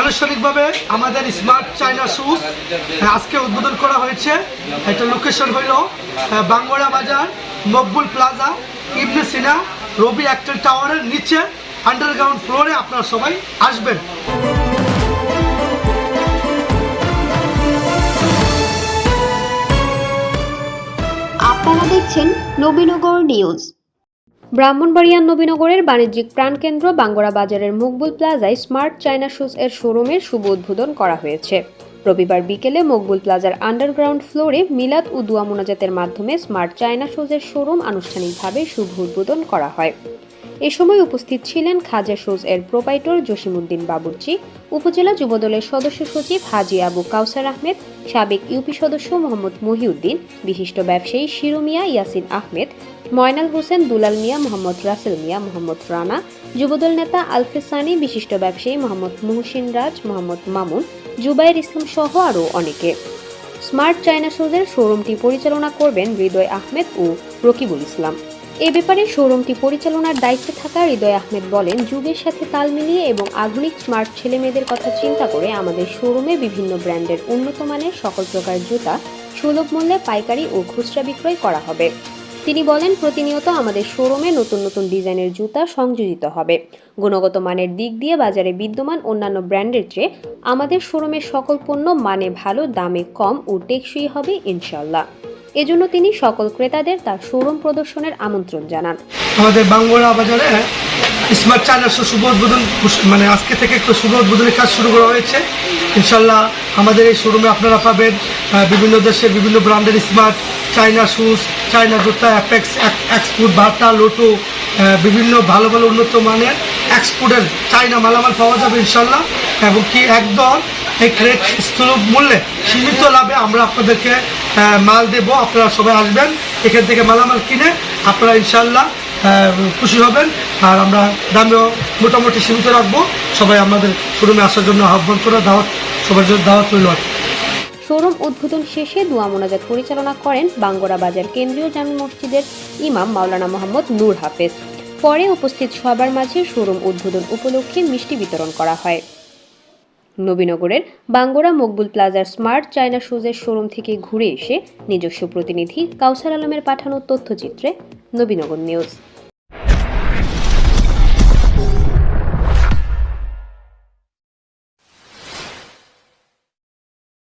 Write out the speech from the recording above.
আনুষ্ঠানিকভাবে আমাদের smart China shoes আজকে উদ্বোধন করা হয়েছে। এটা লোকেশন হইল বাঙ্গরা বাজার, মকবুল প্লাজা, ইবনে সিনা, রবি এয়ারটেল টাওয়ারের নিচে আন্ডারগ্রাউন্ড ফ্লোরে। আপনারা সবাই আসবেন। আপনারা দেখছেন নবীনগর নিউজ। ব্রাহ্মণবাড়িয়ার নবীনগরের বাণিজ্যিক প্রাণকেন্দ্র বাঙ্গরা বাজারের মকবুল প্লাজায় স্মার্ট চায়না শুজ এর শোরুমের শুভ উদ্বোধন করা হয়েছে। রবিবার বিকেলে মকবুল প্লাজার আন্ডারগ্রাউন্ড ফ্লোরে মিলাদ ও দুয়া মোনাজাতের মাধ্যমে স্মার্ট চায়না শুজের শোরুম আনুষ্ঠানিকভাবে শুভ উদ্বোধন করা হয়। এ সময় উপস্থিত ছিলেন খাজা শুজ এর প্রোপাইটর জসিমউদ্দিন বাবুর্চি, উপজেলা যুবদলের সদস্য সচিব হাজী আবু কাউসার আহমেদ, সাবেক ইউপি সদস্য মোহাম্মদ মহিউদ্দিন, বিশিষ্ট ব্যবসায়ী শিরু মিয়া, ইয়াসিন আহমেদ, ময়নাল হোসেন, দুলাল মিয়া, মোহাম্মদ রাসেল মিয়া, মোহাম্মদ রানা, যুবদল নেতা আলফেজ সানি, বিশিষ্ট ব্যবসায়ী মোহাম্মদ মুহসিন রাজ, মোহাম্মদ মামুন, জুবাইর ইসলাম সহ আরও অনেকে। স্মার্ট চায়না শুজের শোরুমটি পরিচালনা করবেন হৃদয় আহমেদ ও রকিবুল ইসলাম। এ ব্যাপারে শোরুমটি পরিচালনার দায়িত্বে থাকা হৃদয় আহমেদ বলেন, যুগের সাথে তাল মিলিয়ে এবং আধুনিক স্মার্ট ছেলেমেয়েদের কথা চিন্তা করে আমাদের শোরুমে বিভিন্ন ব্র্যান্ডের উন্নত মানের সকল প্রকার জুতা সুলভ মূল্যে পাইকারি ও খুচরা বিক্রয় করা হবে। তিনি বলেন, প্রতিনিয়ত আমাদের শোরুমে নতুন নতুন ডিজাইনের জুতা সংযোজিত হবে। গুণগত মানের দিক দিয়ে বাজারে বিদ্যমান অন্যান্য ব্র্যান্ডের চেয়ে আমাদের শোরুমের সকল পণ্য মানে ভালো, দামে কম ও টেকসই হবে ইনশাআল্লাহ। এজন্য তিনি সকল ক্রেতাদের তার শোরুম প্রদর্শনের আমন্ত্রণ জানান। আমাদের বাঙ্গরা বাজারে স্মার্ট চায়না শুজ শুভ উদ্বোধন আজকে থেকে একটু শুভ উদ্বোধনের কাজ শুরু করা হয়েছে। ইনশাল্লাহ আমাদের এই শোরুমে আপনারা পাবেন বিভিন্ন দেশের বিভিন্ন ব্র্যান্ডের স্মার্ট চায়না শুজ, চায়না জুতা, অ্যাপেক্স, এক্সপোর্ট, বাটা, লোটো, বিভিন্ন ভালো ভালো উন্নত মানের এক্সপোর্টের চায়না মালামাল পাওয়া যাবে ইনশাল্লাহ। এবং কি একদম এই ক্রেট সুলভ মূল্যে সীমিত লাভে আমরা আপনাদেরকে মাল দেব। আপনারা সবাই আসবেন, এখান থেকে মালামাল কিনে আপনারা ইনশাল্লাহ খুশি হবেন। আর আমরা দামেও মোটামুটি সীমিত রাখবো। সবাই আমাদের শোরুমে আসার জন্য আহ্বান করে সবার জন্য দাওয়াত রইল। শোরুম উদ্বোধন শেষে দুয়া মোনাজাত পরিচালনা করেন বাঙ্গরা বাজার কেন্দ্রীয় জামে মসজিদের ইমাম মাওলানা মোহাম্মদ নূর হাফেজ। পরে উপস্থিত সবার মাঝে শোরুম উদ্বোধন উপলক্ষে মিষ্টি বিতরণ করা হয়। নবীনগরের বাঙ্গরা মকবুল প্লাজার স্মার্ট চায়না শুজের শোরুম থেকে ঘুরে এসে নিজস্ব প্রতিনিধি কাউসার আলমের পাঠানো তথ্যচিত্রে নবীনগর নিউজ।